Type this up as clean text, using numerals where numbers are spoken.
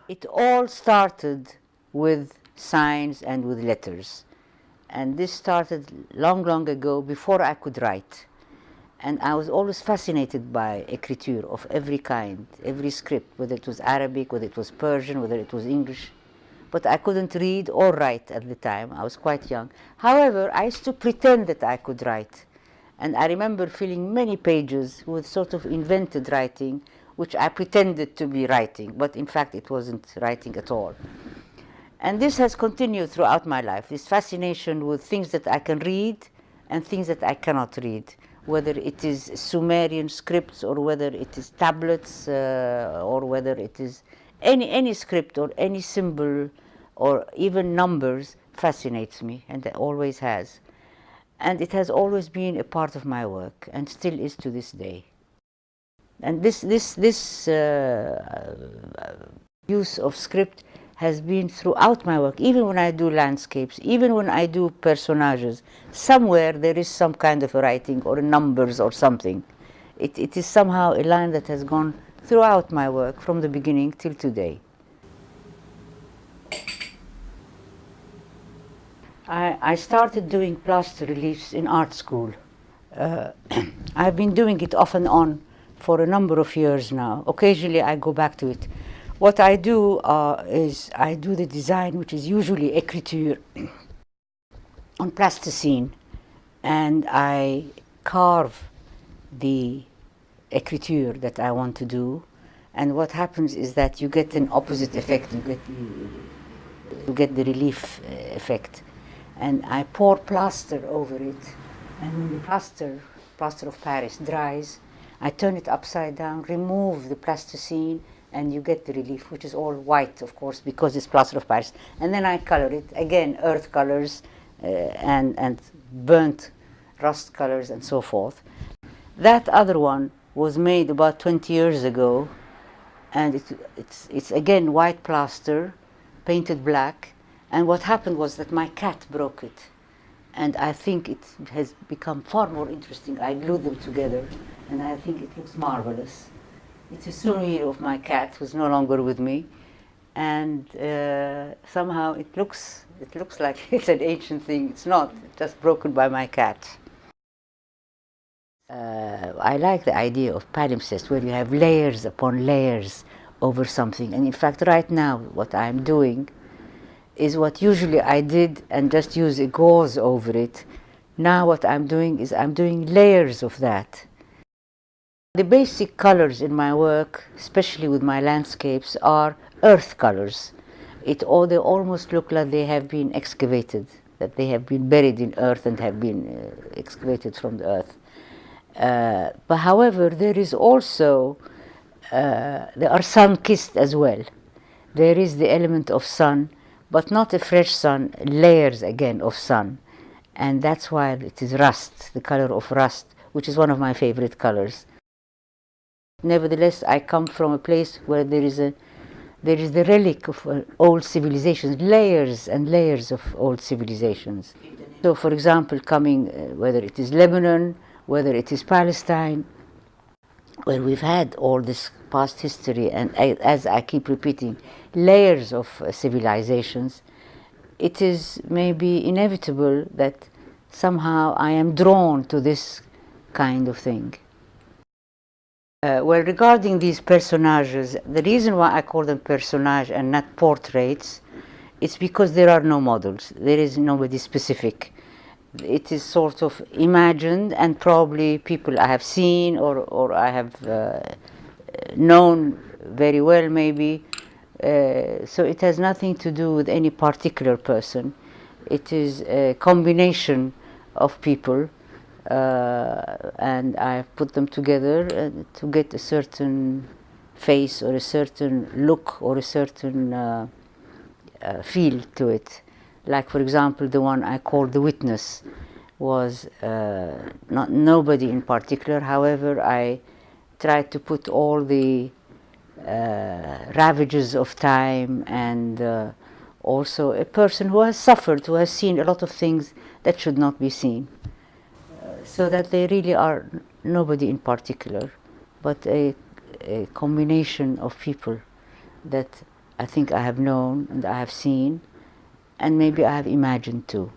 It all started with signs and with letters. And this started long, long ago, before I could write. And I was always fascinated by écriture of every kind, every script, whether it was Arabic, whether it was Persian, whether it was English. But I couldn't read or write at the time. I was quite young. However, I used to pretend that I could write. And I remember filling many pages with sort of invented writing, which I pretended to be writing, but in fact it wasn't writing at all. And this has continued throughout my life, this fascination with things that I can read and things that I cannot read, whether it is Sumerian scripts or whether it is tablets or whether it is any script or any symbol or even numbers fascinates me, and it always has. And it has always been a part of my work and still is to this day. And this use of script has been throughout my work, even when I do landscapes, even when I do personages. Somewhere there is some kind of a writing or numbers or something. It is somehow a line that has gone throughout my work from the beginning till today. I started doing plaster reliefs in art school. I've been doing it off and on for a number of years now. Occasionally I go back to it. What I do is I do the design, which is usually écriture, on plasticine, and I carve the écriture that I want to do. And what happens is that you get an opposite effect. You get the relief effect. And I pour plaster over it, and when the plaster of Paris dries, I turn it upside down, remove the plasticine, and you get the relief, which is all white, of course, because it's plaster of Paris. And then I color it, again, earth colors and burnt rust colors and so forth. That other one was made about 20 years ago, and it's again white plaster, painted black. And what happened was that my cat broke it. And I think it has become far more interesting. I glued them together, and I think it looks marvelous. It's a souvenir of my cat, who's no longer with me. And somehow it looks like it's an ancient thing. It's not, it's just broken by my cat. I like the idea of palimpsest, where you have layers upon layers over something. And in fact, right now, what I'm doing is what usually I did and just use a gauze over it. Now what I'm doing is I'm doing layers of that. The basic colors in my work, especially with my landscapes, are earth colors. They almost look like they have been excavated, that they have been buried in earth and have been excavated from the earth. But however, there is also, there are sun-kissed as well. There is the element of sun, but not a fresh sun, layers again of sun. And that's why it is rust, the color of rust, which is one of my favorite colors. Nevertheless, I come from a place where there is the relic of old civilizations, layers and layers of old civilizations. So, for example, whether it is Lebanon, whether it is Palestine, where we've had all this past history, and as I keep repeating, layers of civilizations, it is maybe inevitable that somehow I am drawn to this kind of thing. Well, regarding these personages, the reason why I call them personage and not portraits, it's because there are no models. There is nobody specific. It is sort of imagined, and probably people I have seen or I have known very well, maybe. So it has nothing to do with any particular person. It is a combination of people, and I have put them together to get a certain face or a certain look or a certain feel to it. Like, for example, the one I called The Witness was nobody in particular. However, I tried to put all the ravages of time and also a person who has suffered, who has seen a lot of things that should not be seen. So that they really are nobody in particular, but a combination of people that I think I have known and I have seen, and maybe I have imagined too.